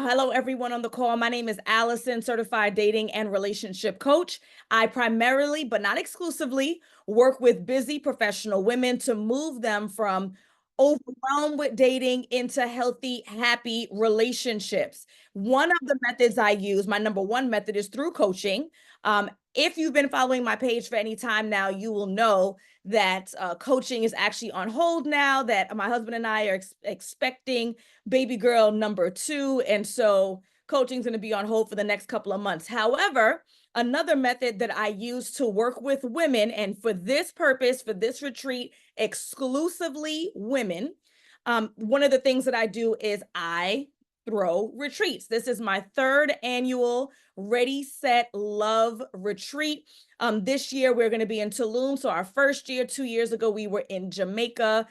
Hello, everyone on the call. My name is Alison, certified dating and relationship coach. I primarily, but not exclusively, work with busy professional women to move them from overwhelmed with dating into healthy, happy relationships. One of the methods I use, my number one method, is through coaching. If you've been following my page for any time now, you will know that coaching is actually on hold now, that my husband and I are expecting baby girl number 2. And so coaching is going to be on hold for the next couple of months. However, another method that I use to work with women, and for this purpose, for this retreat, exclusively women, one of the things that I do is I throw retreats. This is my third annual Ready, Set, Love retreat. This year we're going to be in Tulum. So our first year, 2 years ago, we were in Jamaica.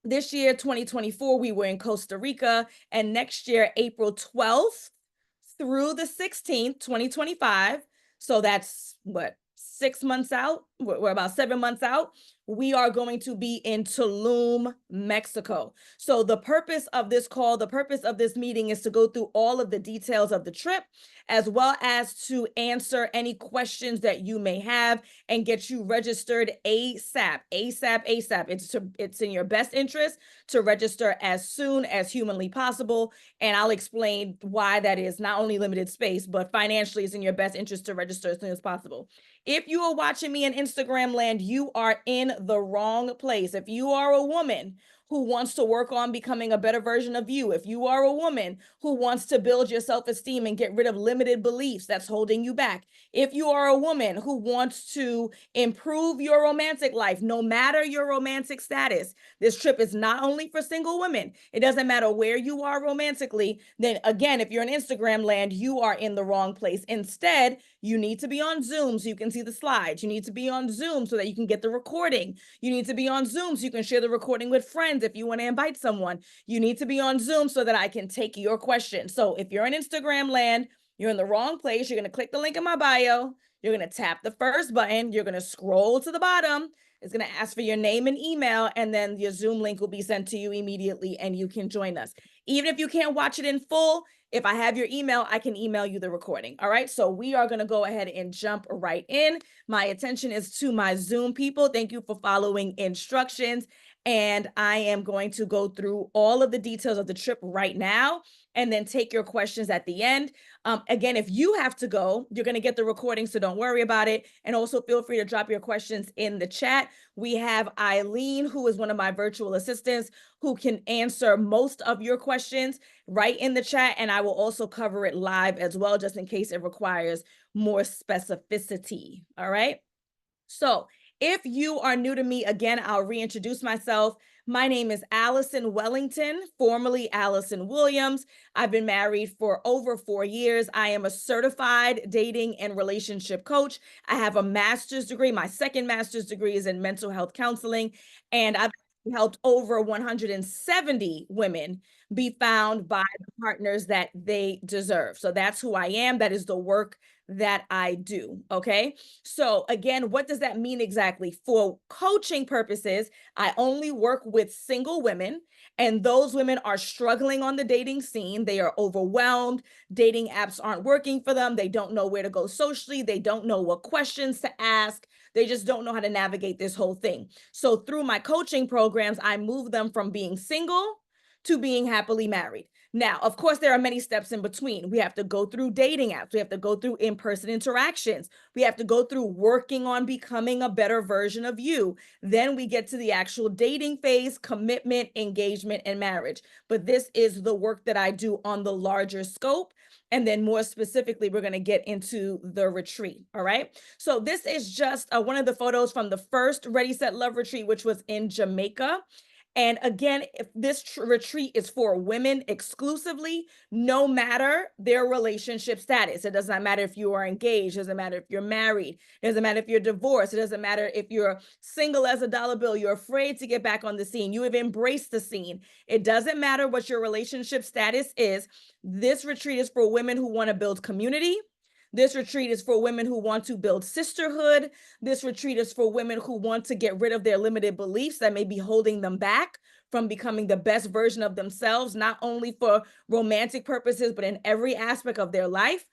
This year, 2024, we were in Costa Rica, and next year, April 12th through the 16th, 2025. So that's what, 6 months out? We're about 7 months out. We are going to be in Tulum, Mexico. So the purpose of this call, the purpose of this meeting is to go through all of the details of the trip, as well as to answer any questions that you may have and get you registered ASAP, ASAP, ASAP. It's in your best interest to register as soon as humanly possible. And I'll explain why that is not only limited space, but financially it's in your best interest to register as soon as possible. If you are watching me in Instagram land, you are in the wrong place. If you are a woman who wants to work on becoming a better version of you, if you are a woman who wants to build your self-esteem and get rid of limited beliefs that's holding you back, if you are a woman who wants to improve your romantic life, no matter your romantic status, this trip is not only for single women. It doesn't matter where you are romantically. Then again, if you're in Instagram land, you are in the wrong place. Instead, you need to be on Zoom so you can see the slides. You need to be on Zoom so that you can get the recording. You need to be on Zoom so you can share the recording with friends if you want to invite someone. You need to be on Zoom so that I can take your questions. So if you're in Instagram land, you're in the wrong place. You're going to click the link in my bio. You're going to tap the first button. You're going to scroll to the bottom. It's going to ask for your name and email, and then your Zoom link will be sent to you immediately, and you can join us. Even if you can't watch it in full, if I have your email, I can email you the recording. All right. So we are going to go ahead and jump right in. My attention is to my Zoom people. Thank you for following instructions. And I am going to go through all of the details of the trip right now and then take your questions at the end. Again, if you have to go, you're going to get the recording, so don't worry about it. And also feel free to drop your questions in the chat. We have Eileen, who is one of my virtual assistants, who can answer most of your questions right in the chat. And I will also cover it live as well, just in case it requires more specificity. All right. So if you are new to me, again, I'll reintroduce myself. My name is Alison Wellington, formerly Alison Williams. I've been married for over 4 years. I am a certified dating and relationship coach. I have a master's degree. My second master's degree is in mental health counseling, and I've helped over 170 women be found by the partners that they deserve. So that's who I am. That is the work that I do. Okay. So again, what does that mean exactly? For coaching purposes, I only work with single women, and those women are struggling on the dating scene. They are overwhelmed. Dating apps aren't working for them. They don't know where to go socially. They don't know what questions to ask. They just don't know how to navigate this whole thing. So through my coaching programs, I move them from being single to being happily married. Now, of course, there are many steps in between. We have to go through dating apps. We have to go through in-person interactions. We have to go through working on becoming a better version of you. Then we get to the actual dating phase, commitment, engagement, and marriage. But this is the work that I do on the larger scope. And then more specifically, we're going to get into the retreat. All right. So this is just one of the photos from the first Ready, Set, Love retreat, which was in Jamaica. And again, if this retreat is for women exclusively, no matter their relationship status. It does not matter if you are engaged. It doesn't matter if you're married. It doesn't matter if you're divorced. It doesn't matter if you're single as a dollar bill. You're afraid to get back on the scene. You have embraced the scene. It doesn't matter what your relationship status is. This retreat is for women who want to build community. This retreat is for women who want to build sisterhood. This retreat is for women who want to get rid of their limited beliefs that may be holding them back from becoming the best version of themselves, not only for romantic purposes, but in every aspect of their life.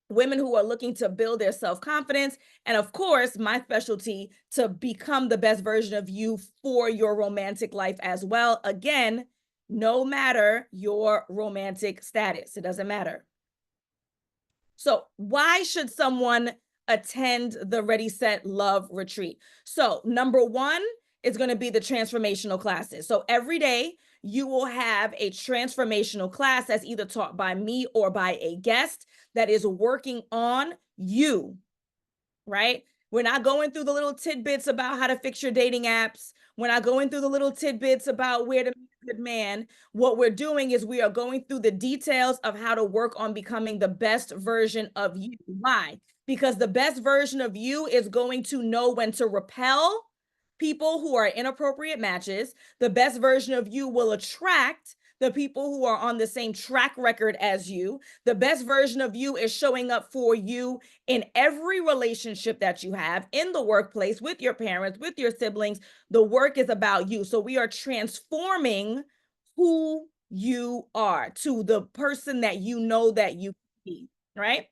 Women who are looking to build their self-confidence, and of course, my specialty, to become the best version of you for your romantic life as well. Again, no matter your romantic status, it doesn't matter. So why should someone attend the Ready, Set, Love retreat? So number one is going to be the transformational classes. So every day you will have a transformational class that's either taught by me or by a guest that is working on you, right? We're not going through the little tidbits about how to fix your dating apps. We're not going through the little tidbits about where to meet a good man. What we're doing is we are going through the details of how to work on becoming the best version of you. Why? Because the best version of you is going to know when to repel people who are inappropriate matches. The best version of you will attract the people who are on the same track record as you. The best version of you is showing up for you in every relationship that you have, in the workplace, with your parents, with your siblings. The work is about you. So we are transforming who you are to the person that you know that you can be, right?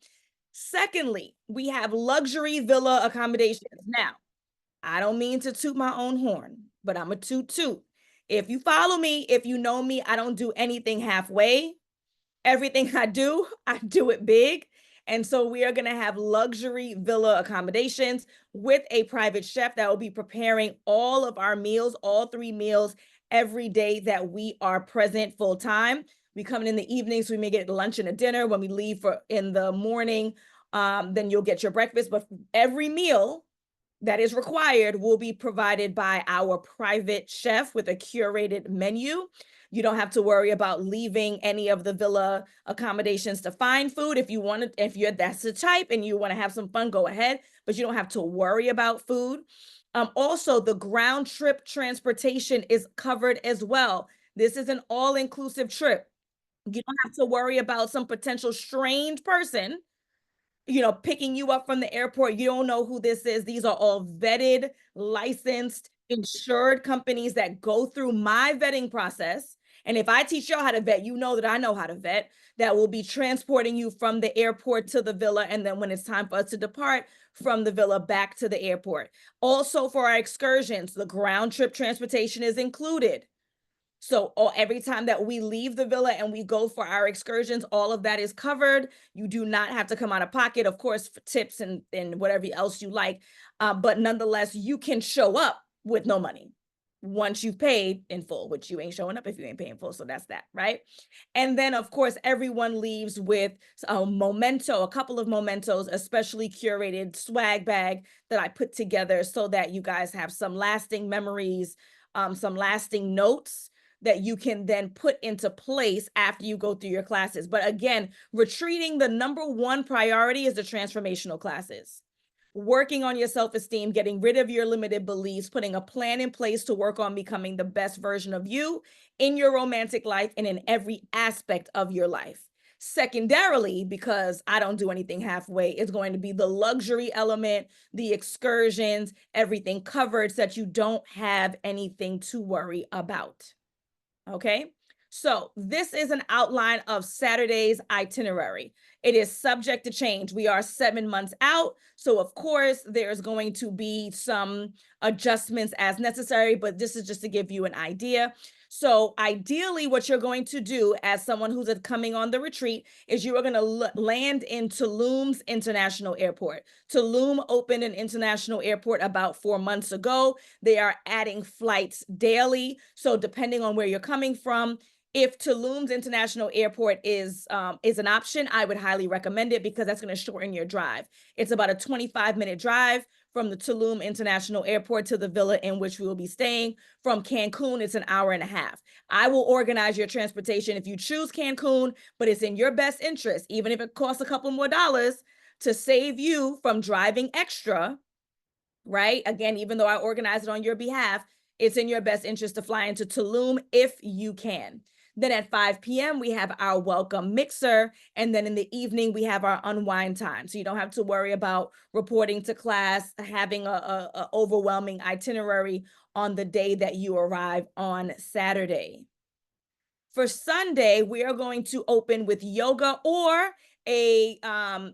Secondly, we have luxury villa accommodations. Now, I don't mean to toot my own horn, but I'm a toot. If you follow me, if you know me, I don't do anything halfway. Everything I do it big. And so we are going to have luxury villa accommodations with a private chef that will be preparing all of our meals, all 3 meals every day that we are present full time. We come in the evening, so we may get lunch and a dinner. When we leave for in the morning, then you'll get your breakfast. But every meal that is required will be provided by our private chef with a curated menu. You don't have to worry about leaving any of the villa accommodations to find food. If you want to, if you're that's the type and you want to have some fun, go ahead, but you don't have to worry about food. Also, the ground trip transportation is covered as well. This is an all-inclusive trip. You don't have to worry about some potential strange person, picking you up from the airport. You don't know who this is. These are all vetted, licensed, insured companies that go through my vetting process. And if I teach y'all how to vet, you know that I know how to vet, that will be transporting you from the airport to the villa. And then when it's time for us to depart, from the villa back to the airport. Also, for our excursions, the ground trip transportation is included. So every time that we leave the villa and we go for our excursions, all of that is covered. You do not have to come out of pocket, of course, for tips and whatever else you like. But nonetheless, you can show up with no money once you've paid in full, which you ain't showing up if you ain't paying full. So that's that, right? And then, of course, everyone leaves with a memento, a couple of mementos, a specially curated swag bag that I put together so that you guys have some lasting memories, some lasting notes that you can then put into place after you go through your classes. But again, retreating, the number one priority is the transformational classes. Working on your self-esteem, getting rid of your limited beliefs, putting a plan in place to work on becoming the best version of you in your romantic life and in every aspect of your life. Secondarily, because I don't do anything halfway, it's going to be the luxury element, the excursions, everything covered so that you don't have anything to worry about. Okay, so this is an outline of Saturday's itinerary. It is subject to change. We are 7 months out, so of course there's going to be some adjustments as necessary, but this is just to give you an idea. So ideally, what you're going to do as someone who's coming on the retreat is you are going to land in Tulum's International Airport. Tulum opened an international airport about 4 months ago. They are adding flights daily. So depending on where you're coming from, if Tulum's International Airport is an option, I would highly recommend it because that's going to shorten your drive. It's about a 25-minute drive from the Tulum International Airport to the villa in which we will be staying. From Cancun, it's an hour and a half. I will organize your transportation if you choose Cancun, but it's in your best interest, even if it costs a couple more dollars, to save you from driving extra, right? Again, even though I organize it on your behalf, it's in your best interest to fly into Tulum if you can. Then at 5 p.m., we have our welcome mixer. And then in the evening, we have our unwind time. So you don't have to worry about reporting to class, having a overwhelming itinerary on the day that you arrive on Saturday. For Sunday, we are going to open with yoga or a um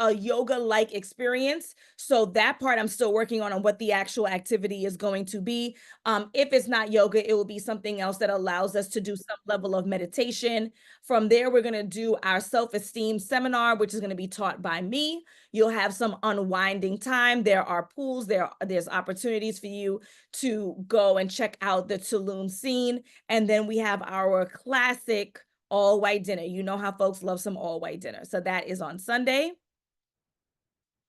a yoga-like experience. So that part I'm still working on what the actual activity is going to be. If it's not yoga, it will be something else that allows us to do some level of meditation. From there, we're going to do our self-esteem seminar, which is going to be taught by me. You'll have some unwinding time. There are pools, there's opportunities for you to go and check out the Tulum scene. And then we have our classic all-white dinner. You know how folks love some all-white dinner. So that is on Sunday.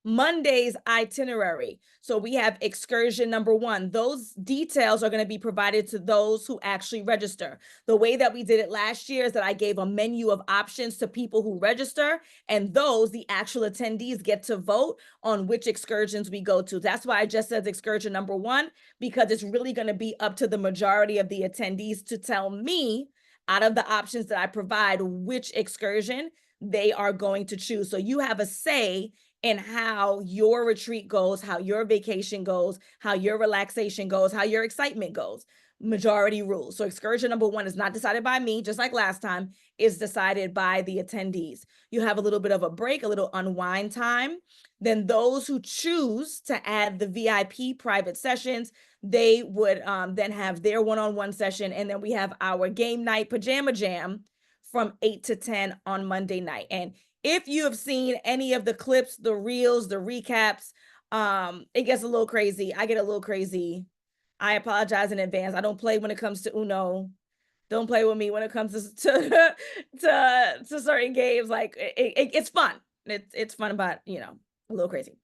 Monday's itinerary. So we have excursion number 1. Those details are going to be provided to those who actually register. The way that we did it last year is that I gave a menu of options to people who register, and those, the actual attendees, get to vote on which excursions we go to. That's why I just said excursion number 1, because it's really going to be up to the majority of the attendees to tell me, out of the options that I provide, which excursion they are going to choose. So you have a say in how your retreat goes, how your vacation goes, how your relaxation goes, how your excitement goes. Majority rules. So excursion number 1 is not decided by me, just like last time, is decided by the attendees. You have a little bit of a break, a little unwind time. Then those who choose to add the VIP private sessions, they would then have their one-on-one session. And then we have our game night pajama jam from 8 to 10 on Monday night. And if you have seen any of the clips, the reels, the recaps, it gets a little crazy. I get a little crazy. I apologize in advance. I don't play when it comes to Uno. Don't play with me when it comes to to certain games. Like it's fun. It's fun, but a little crazy.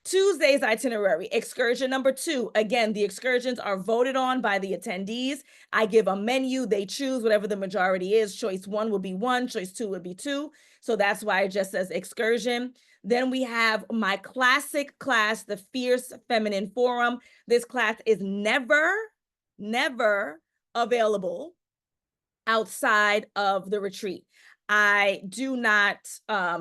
Tuesday's itinerary, excursion number 2. Again, the excursions are voted on by the attendees. I give a menu. They choose whatever the majority is. Choice 1 will be 1. Choice 2 would be 2. So that's why it just says excursion. Then we have my classic class, the Fierce Feminine Forum. This class is never available outside of the retreat. I do not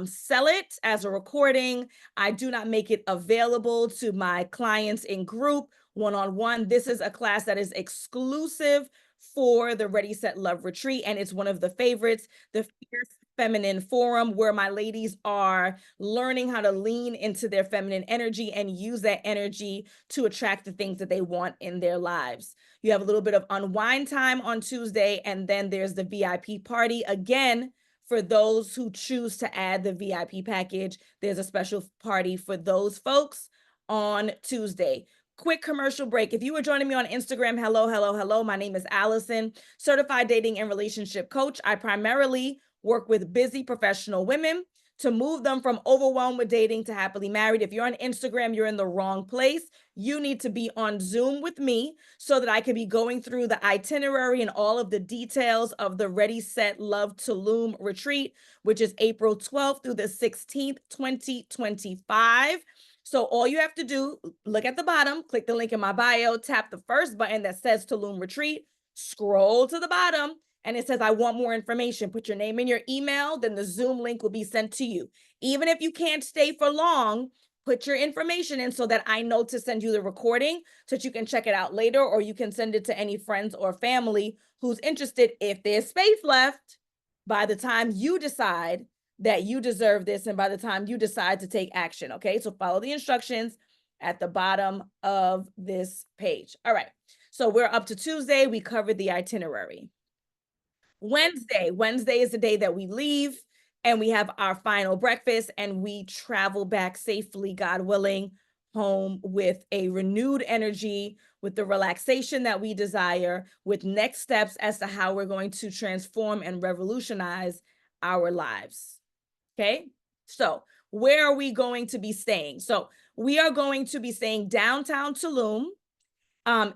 sell it as a recording. I do not make it available to my clients in group, one-on-one. This is a class that is exclusive for the Ready, Set, Love retreat, and it's one of the favorites, the Fierce Feminine Forum, where my ladies are learning how to lean into their feminine energy and use that energy to attract the things that they want in their lives. You have a little bit of unwind time on Tuesday, and then there's the VIP party. Again, for those who choose to add the VIP package, there's a special party for those folks on Tuesday. Quick commercial break. If you were joining me on Instagram, hello. My name is Alison, certified dating and relationship coach. I primarily work with busy professional women to move them from overwhelmed with dating to happily married. If you're on Instagram, you're in the wrong place. You need to be on Zoom with me so that I can be going through the itinerary and all of the details of the Ready, Set, Love Tulum retreat, which is April 12th through the 16th, 2025. So all you have to do, look at the bottom, click the link in my bio, tap the first button that says Tulum Retreat, scroll to the bottom, and it says, I want more information. Put your name and your email, then the Zoom link will be sent to you. Even if you can't stay for long, put your information in so that I know to send you the recording so that you can check it out later, or you can send it to any friends or family who's interested if there's space left by the time you decide that you deserve this and by the time you decide to take action. Okay, so follow the instructions at the bottom of this page. All right, so we're up to Tuesday. We covered the itinerary. Wednesday is the day that we leave and we have our final breakfast and we travel back safely, God willing, home with a renewed energy, with the relaxation that we desire, with next steps as to how we're going to transform and revolutionize our lives. Okay, so where are we going to be staying? So we are going to be staying downtown Tulum.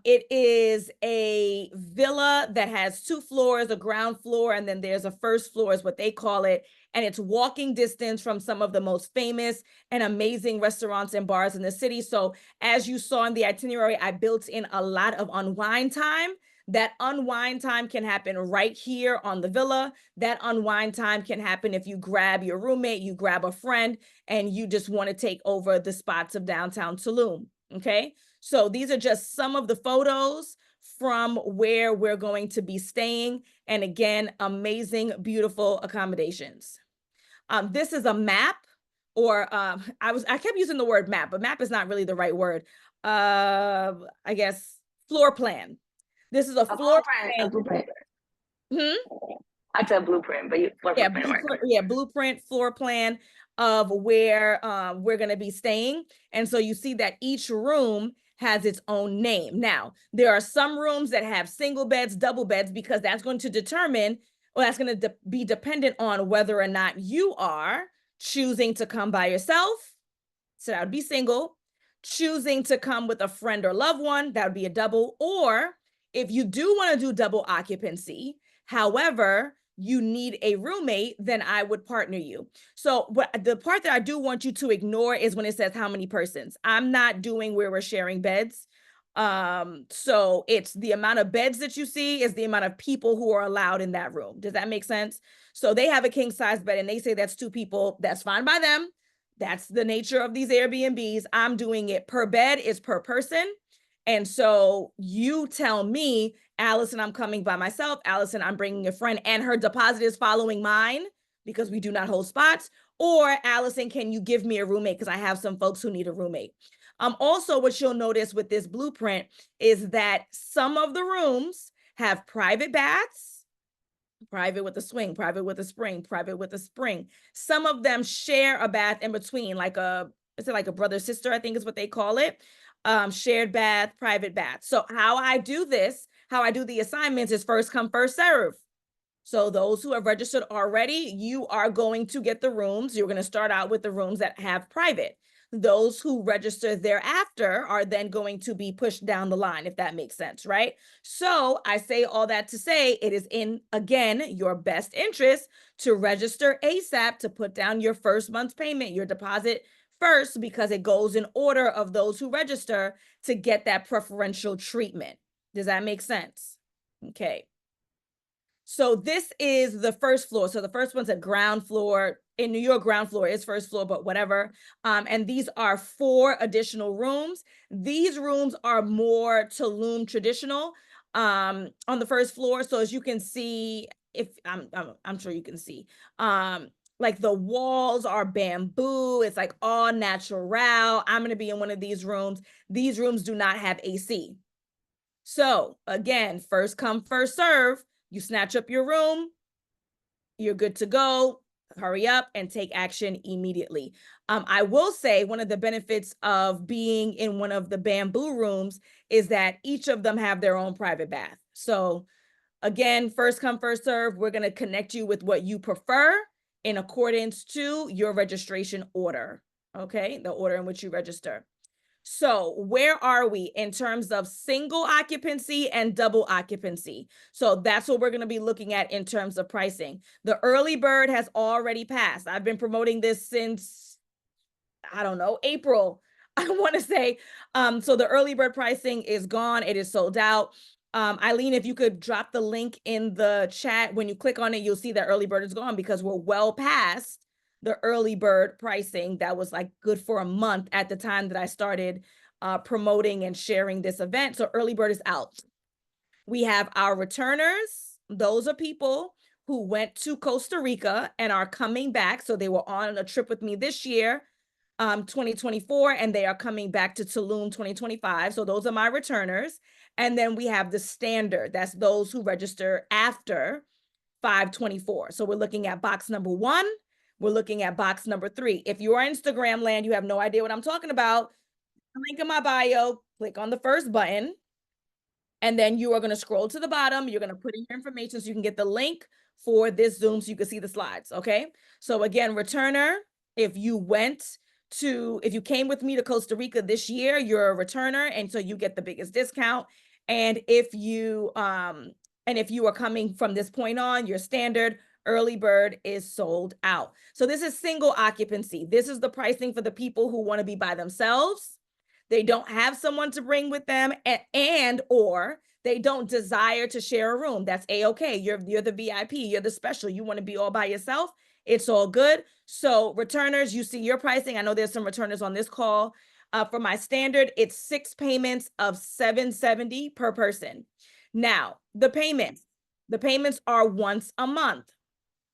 It is a villa that has 2 floors, a ground floor, and then there's a first floor is what they call it. And it's walking distance from some of the most famous and amazing restaurants and bars in the city. So as you saw in the itinerary, I built in a lot of unwind time That unwind time can happen right here on the villa. That unwind time can happen if you grab your roommate, you grab a friend, and you just want to take over the spots of downtown Tulum. Okay. So these are just some of the photos from where we're going to be staying. And again, amazing, beautiful accommodations. This is a map, or I kept using the word map, but map is not really the right word. I guess floor plan. This is a floor blueprint, a plan. blueprint. Hmm? I said blueprint, but you floor Yeah, plan work. blueprint floor plan of where we're going to be staying. And so you see that each room has its own name. Now, there are some rooms that have single beds, double beds, because that's going to determine, or that's going to be dependent on whether or not you are choosing to come by yourself. So that would be single. Choosing to come with a friend or loved one, that would be a double. Or if you do want to do double occupancy, however, you need a roommate, then I would partner you. So the part that I do want you to ignore is when it says how many persons. I'm not doing where we're sharing beds. So it's the amount of beds that you see is the amount of people who are allowed in that room. Does that make sense? So they have a king size bed and they say that's 2 people. That's fine by them. That's the nature of these Airbnbs. I'm doing it per bed is per person. And so you tell me, Allison, I'm coming by myself. Allison, I'm bringing a friend, and her deposit is following mine because we do not hold spots. Or Allison, can you give me a roommate? Because I have some folks who need a roommate. Also, what you'll notice with this blueprint is that some of the rooms have private baths, private with a swing, private with a spring, private with a spring. Some of them share a bath in between, like is it like a brother sister, I think is what they call it. Shared bath, private bath. So how I do this, how I do the assignments is first come, first serve. So those who have registered already, you are going to get the rooms. You're going to start out with the rooms that have private. Those who register thereafter are then going to be pushed down the line, if that makes sense, right? So I say all that to say it is in, again, your best interest to register ASAP, to put down your first month's payment, your deposit first, because it goes in order of those who register to get that preferential treatment. Does that make sense? Okay. So this is the first floor. So the first one's a ground floor. In New York, ground floor is first floor, but whatever. And these are 4 additional rooms. These rooms are more Tulum traditional on the first floor. So as you can see, if I'm sure you can see, like the walls are bamboo. It's like all natural. I'm going to be in one of these rooms. These rooms do not have AC. So again, first come, first serve. You snatch up your room, you're good to go. Hurry up and take action immediately. I will say one of the benefits of being in one of the bamboo rooms is that each of them have their own private bath. So again, first come, first serve. We're going to connect you with what you prefer in accordance to your registration order. Okay, the order in which you register. So where are we in terms of single occupancy and double occupancy? So that's what we're going to be looking at in terms of pricing. The early bird has already passed. I've been promoting this since, I don't know, April, I want to say. So the early bird pricing is gone. It is sold out. Eileen, if you could drop the link in the chat, when you click on it, you'll see that early bird is gone because we're well past the early bird pricing that was like good for a month at the time that I started promoting and sharing this event. So early bird is out. We have our returners. Those are people who went to Costa Rica and are coming back. So they were on a trip with me this year, 2024, and they are coming back to Tulum 2025. So those are my returners. And then we have the standard. That's those who register after 5/24. So we're looking at box number 1. We're looking at box number 3. If you are Instagram land, you have no idea what I'm talking about. Link in my bio, click on the first button, and then you are going to scroll to the bottom. You're going to put in your information so you can get the link for this Zoom so you can see the slides. Okay. So again, returner, if you came with me to Costa Rica this year, you're a returner. And so you get the biggest discount. And if you are coming from this point on, your standard early bird is sold out. So this is single occupancy. This is the pricing for the people who want to be by themselves. They don't have someone to bring with them, and or They don't desire to share a room. That's a-okay. You're the VIP, you're the special. You want to be all by yourself. It's all good. So returners, you see your pricing. I know there's some returners on this call. For my standard, it's 6 payments of $770 per person. Now, the payments are once a month.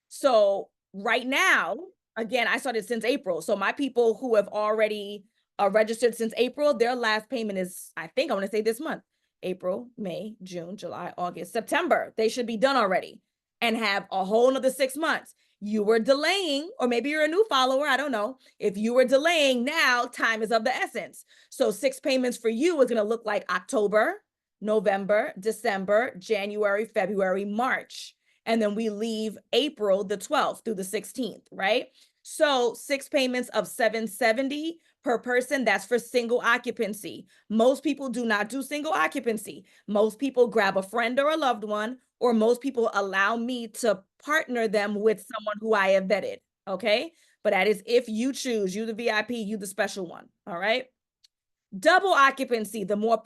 So right now, again, I started since April. So my people who have already registered since April, their last payment is, I think I want to say this month, April, May, June, July, August, September. They should be done already and have a whole nother 6 months. You were delaying, or maybe you're a new follower, I don't know. If you were delaying, now time is of the essence. So 6 payments for you is going to look like October, November, December, January, February, March. And then we leave April the 12th through the 16th, right? So 6 payments of $770 per person. That's for single occupancy. Most people do not do single occupancy. Most people grab a friend or a loved one, or most people allow me to partner them with someone who I have vetted, okay? But that is if you choose, you the VIP, you the special one, all right? Double occupancy, the more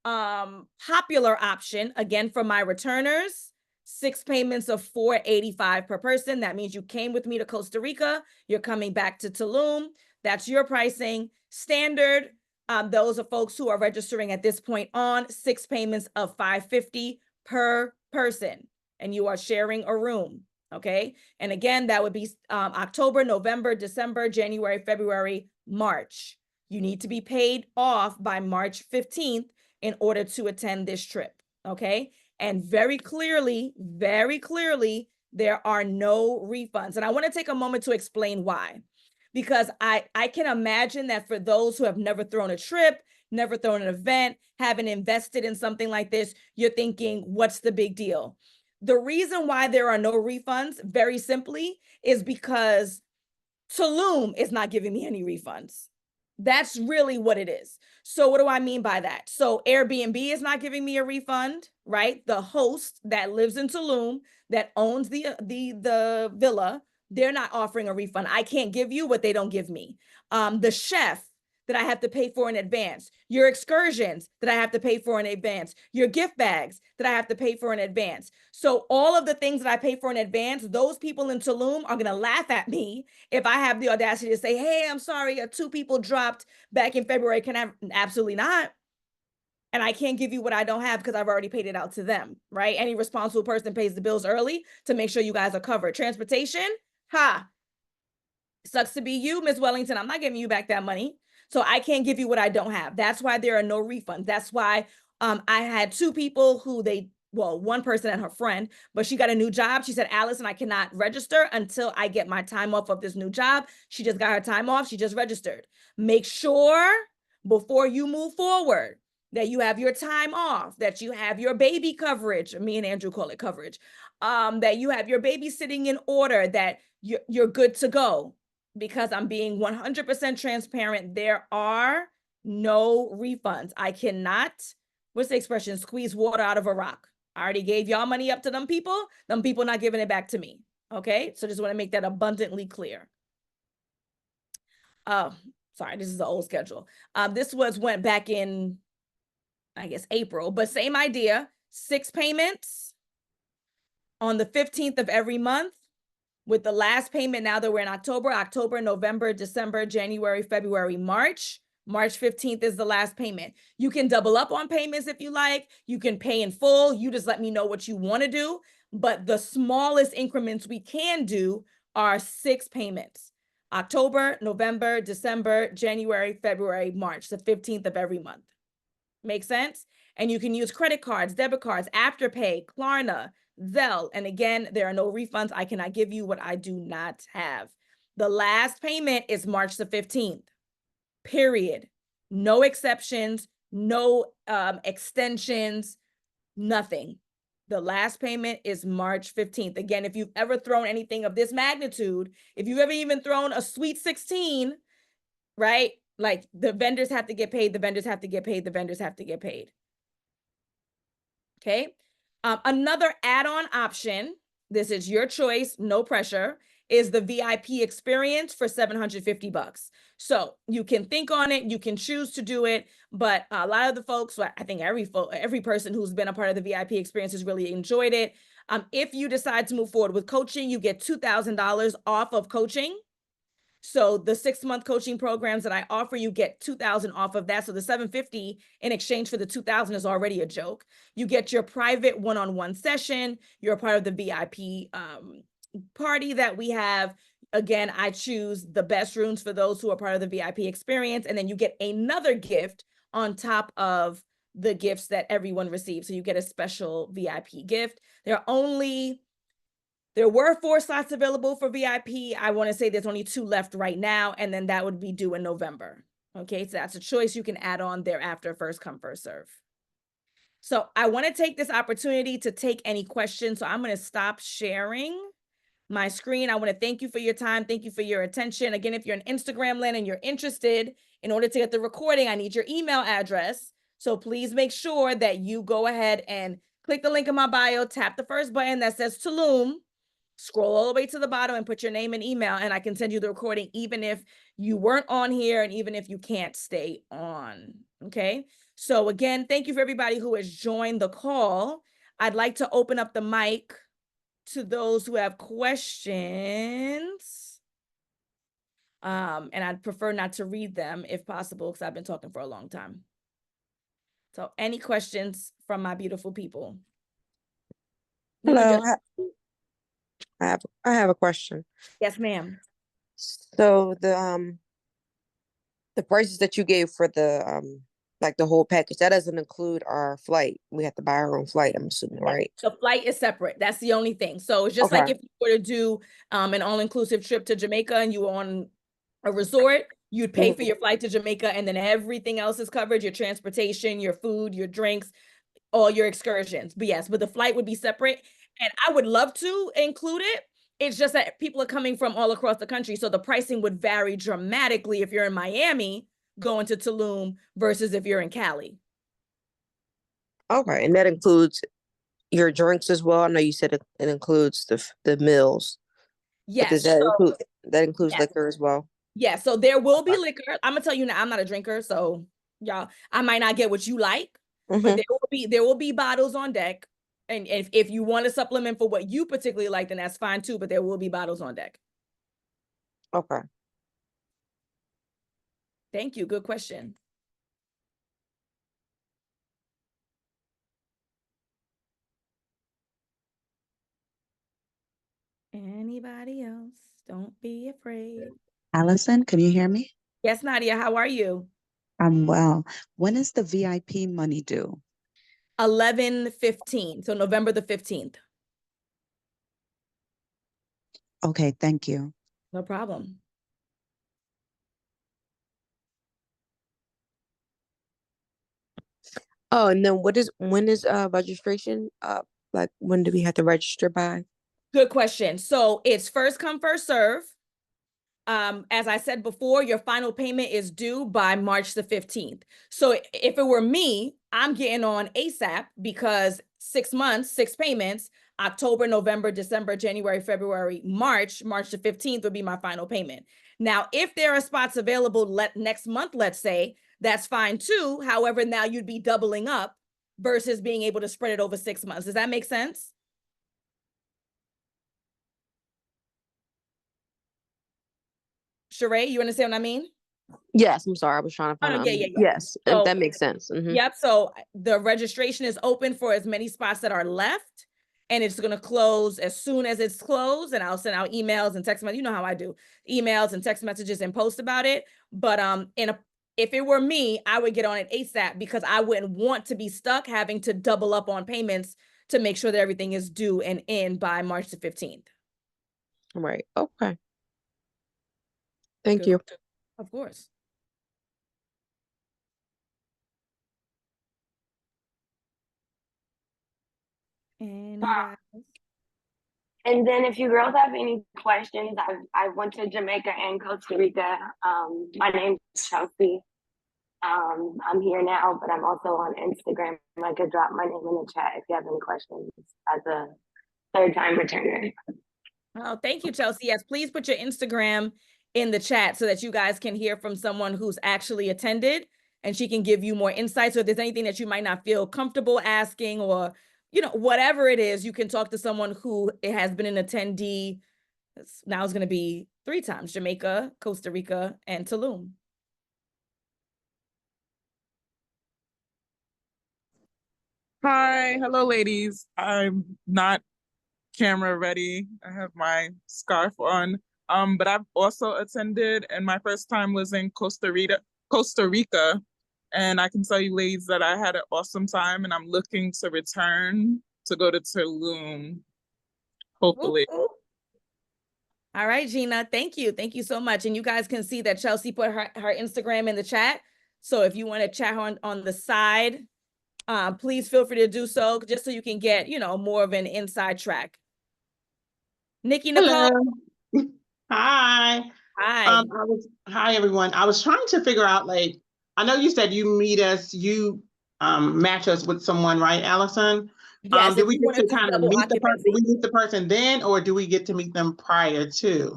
popular option, again, for my returners, 6 payments of $485 per person. That means you came with me to Costa Rica, you're coming back to Tulum. That's your pricing. Standard, those are folks who are registering at this point on, 6 payments of $550 per person, and you are sharing a room, okay? And again, that would be October, November, December, January, February, March. You need to be paid off by March 15th in order to attend this trip, okay? And very clearly, there are no refunds. And I want to take a moment to explain why. Because I can imagine that for those who have never thrown a trip, never thrown an event, haven't invested in something like this, you're thinking, what's the big deal? The reason why there are no refunds, very simply, is because Tulum is not giving me any refunds. That's really what it is. So what do I mean by that? So Airbnb is not giving me a refund, right? The host that lives in Tulum, that owns the villa, they're not offering a refund. I can't give you what they don't give me. The chef that I have to pay for in advance, your excursions that I have to pay for in advance, your gift bags that I have to pay for in advance. So all of the things that I pay for in advance, those people in Tulum are going to laugh at me if I have the audacity to say, hey, I'm sorry, 2 people dropped back in February. Can I? Absolutely not. And I can't give you what I don't have because I've already paid it out to them, right? Any responsible person pays the bills early to make sure you guys are covered. Transportation, sucks to be you, Miss Wellington. I'm not giving you back that money. So I can't give you what I don't have. That's why there are no refunds. That's why I had 2 people who one person and her friend, but she got a new job. She said, Alison, I cannot register until I get my time off of this new job. She just got her time off. She just registered. Make sure before you move forward that you have your time off, that you have your baby coverage. Me and Andrew call it coverage. That you have your babysitting in order, that you're good to go. Because I'm being 100% transparent, there are no refunds. I cannot, what's the expression, squeeze water out of a rock. I already gave y'all money up to them people not giving it back to me, okay? So just want to make that abundantly clear. Oh, sorry, this is the old schedule. This went back in, I guess, April, but same idea, 6 payments on the 15th of every month, with the last payment, now that we're in October, November, December, January, February, March. March 15th is the last payment. You can double up on payments if you like. You can pay in full. You just let me know what you want to do. But the smallest increments we can do are 6 payments. October, November, December, January, February, March, the 15th of every month. Make sense? And you can use credit cards, debit cards, Afterpay, Klarna, Zelle. And again, there are no refunds. I cannot give you what I do not have. The last payment is March the 15th, period. No exceptions, no extensions, nothing. The last payment is March 15th. Again, if you've ever thrown anything of this magnitude, if you've ever even thrown a sweet 16, right? Like the vendors have to get paid, the vendors have to get paid, the vendors have to get paid. Okay. Another add-on option, this is your choice, no pressure, is the VIP experience for $750. So you can think on it, you can choose to do it, but a lot of the folks, I think every person who's been a part of the VIP experience has really enjoyed it. If you decide to move forward with coaching, you get $2,000 off of coaching. So the 6-month coaching programs that I offer, you get $2,000 off of that. So the $750 in exchange for the $2,000 is already a joke. You get your private one-on-one session. You're a part of the VIP party that we have. Again, I choose the best rooms for those who are part of the VIP experience. And then you get another gift on top of the gifts that everyone receives. So you get a special VIP gift. There were 4 slots available for VIP. I want to say there's only 2 left right now, and then that would be due in November. Okay, so that's a choice you can add on thereafter, first come, first serve. So I want to take this opportunity to take any questions. So I'm going to stop sharing my screen. I want to thank you for your time. Thank you for your attention. Again, if you're an Instagram land and you're interested, in order to get the recording, I need your email address. So please make sure that you go ahead and click the link in my bio, tap the first button that says Tulum, scroll all the way to the bottom and put your name and email, and I can send you the recording even if you weren't on here and even if you can't stay on. Okay. So again, thank you for everybody who has joined the call. I'd like to open up the mic to those who have questions. And I'd prefer not to read them if possible, because I've been talking for a long time. So any questions from my beautiful people? Hello, I have a question. Yes, ma'am. So the prices that you gave for the like the whole package, that doesn't include our flight. We have to buy our own flight, I'm assuming, right? The flight is separate. That's the only thing. So it's just like Okay. if you were to do an all-inclusive trip to Jamaica and you were on a resort, you'd pay for your flight to Jamaica, and then everything else is covered, your transportation, your food, your drinks, all your excursions. But yes, but the flight would be separate. And I would love to include it. It's just that people are coming from all across the country. So the pricing would vary dramatically if you're in Miami going to Tulum versus if you're in Cali. Okay, and that includes your drinks as well. I know you said it includes the meals. But Yes. does that includes yes. liquor as well? Yeah, so there will be liquor. I'm gonna tell you now, I'm not a drinker, so y'all, I might not get what you like, but there will be bottles on deck. And if you want to supplement for what you particularly like, then that's fine too, but there will be bottles on deck. Okay. Thank you. Good question. Anybody else? Don't be afraid. Alison, can you hear me? Yes, Nadia, how are you? I'm well. When is the VIP money due? 11/15, so November the 15th. Okay, thank you. No problem. Oh, and then when is registration? Like when do we have to register by? Good question. So it's first come, first serve. As I said before, your final payment is due by March the 15th. So if it were me, I'm getting on ASAP because 6 months, 6 payments, October, November, December, January, February, March the 15th would be my final payment. Now, if there are spots available next month, let's say, that's fine too. However, now you'd be doubling up versus being able to spread it over 6 months. Does that make sense? Sheree, you understand what I mean? Yes, I'm sorry. I was trying to find out. Yeah. Yes, So, that makes sense. Yep. So the registration is open for as many spots that are left, and it's going to close as soon as it's closed. And I'll send out emails and text messages. You know how I do, emails and text messages and post about it. But if it were me, I would get on it ASAP because I wouldn't want to be stuck having to double up on payments to make sure that everything is due and in by March the 15th. Right. Okay. Thank you. Of course. Anybody else? And then if you girls have any questions, I went to Jamaica and Costa Rica. My name's Chelsea. I'm here now, but I'm also on Instagram. I could drop my name in the chat if you have any questions as a third time returner. Oh, thank you, Chelsea. Yes, please put your Instagram in the chat so that you guys can hear from someone who's actually attended and she can give you more insight. So if there's anything that you might not feel comfortable asking or, whatever it is, you can talk to someone who has been an attendee. Now it's going to be 3 times: Jamaica, Costa Rica, and Tulum. Hi, hello, ladies. I'm not camera ready. I have my scarf on. But I've also attended, and my first time was in Costa Rica. And I can tell you, ladies, that I had an awesome time, and I'm looking to return to go to Tulum, hopefully. Ooh. All right, Gina, thank you. Thank you so much. And you guys can see that Chelsea put her Instagram in the chat. So if you want to chat her on the side, please feel free to do so, just so you can get, more of an inside track. Nikki Nicole. Hello. Hi. Hi. Hi everyone. I was trying to figure out, like, I know you said you match us with someone, right, Allison? Yes, Do we get to kind of meet the person? Do we meet the person then, or do we get to meet them prior to?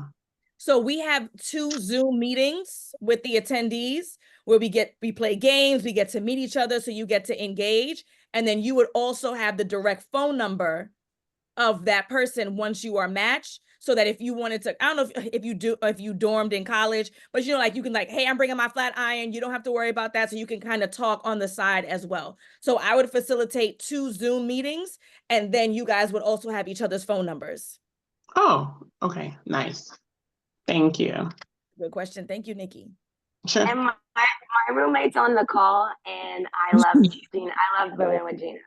So we have 2 Zoom meetings with the attendees where we play games, we get to meet each other, so you get to engage. And then you would also have the direct phone number of that person once you are matched, so that if you wanted to, I don't know if you dormed in college, but like you can hey, I'm bringing my flat iron. You don't have to worry about that. So you can kind of talk on the side as well. So I would facilitate 2 Zoom meetings, and then you guys would also have each other's phone numbers. Oh, okay, nice. Thank you. Good question. Thank you, Nikki. Sure. And my roommate's on the call, and I love Gina. I love living with Gina.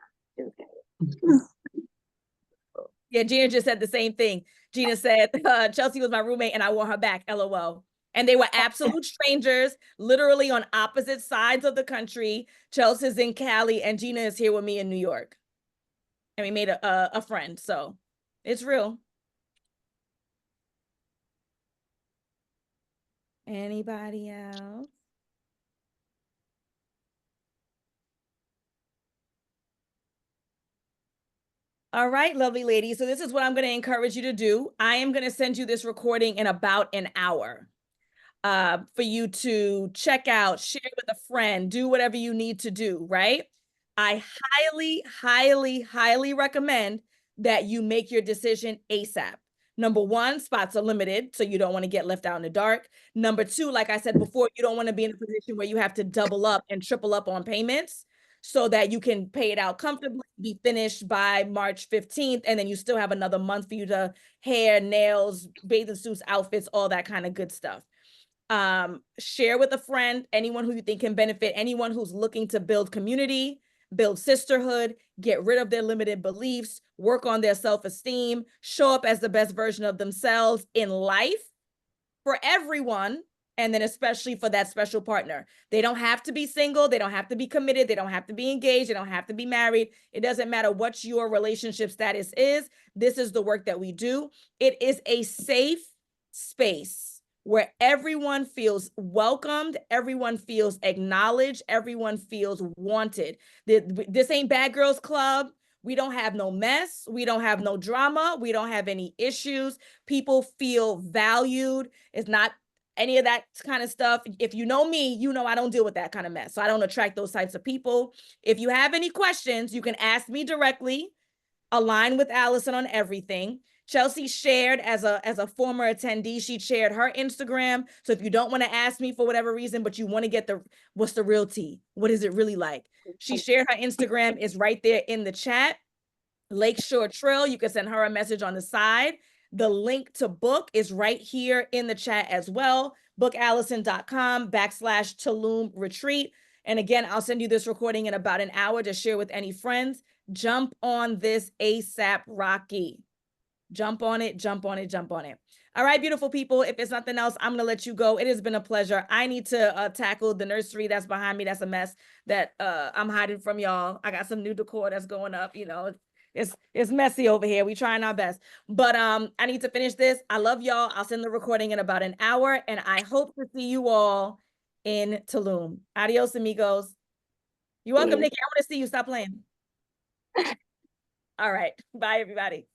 Yeah, Gina just said the same thing. Gina said, Chelsea was my roommate and I want her back, LOL. And they were absolute strangers, literally on opposite sides of the country. Chelsea's in Cali and Gina is here with me in New York. And we made a friend, so it's real. Anybody else? All right, lovely ladies. So this is what I'm going to encourage you to do. I am going to send you this recording in about an hour for you to check out, share with a friend, do whatever you need to do, right? I highly, highly, highly recommend that you make your decision ASAP. Number 1, spots are limited, so you don't want to get left out in the dark. Number 2, like I said before, you don't want to be in a position where you have to double up and triple up on payments, so that you can pay it out comfortably, be finished by March 15th, and then you still have another month for you to hair, nails, bathing suits, outfits, all that kind of good stuff. Share with a friend, anyone who you think can benefit, anyone who's looking to build community, build sisterhood, get rid of their limited beliefs, work on their self-esteem, show up as the best version of themselves in life for everyone. And then especially for that special partner. They don't have to be single. They don't have to be committed. They don't have to be engaged. They don't have to be married. It doesn't matter what your relationship status is. This is the work that we do. It is a safe space where everyone feels welcomed, everyone feels acknowledged, everyone feels wanted. This ain't Bad Girls Club. We don't have no mess. We don't have no drama. We don't have any issues. People feel valued. It's not any of that kind of stuff. If you know me, you know I don't deal with that kind of mess. So I don't attract those types of people. If you have any questions, you can ask me directly. Align with Alison on everything. Chelsea shared as a former attendee, she shared her Instagram. So if you don't want to ask me for whatever reason, but you want to get what's the real tea? What is it really like? She shared her Instagram, is right there in the chat. Lakeshore Trail, you can send her a message on the side. The link to book is right here in the chat as well. bookallison.com/Tulum retreat. And again, I'll send you this recording in about an hour to share with any friends. Jump on this ASAP, Rocky. Jump on it, jump on it, jump on it. All right, beautiful people. If it's nothing else, I'm going to let you go. It has been a pleasure. I need to tackle the nursery that's behind me. That's a mess that I'm hiding from y'all. I got some new decor that's going up. It's messy over here. We trying our best. But I need to finish this. I love y'all. I'll send the recording in about an hour. And I hope to see you all in Tulum. Adios, amigos. You're welcome, Nikki. I want to see you. Stop playing. All right. Bye, everybody.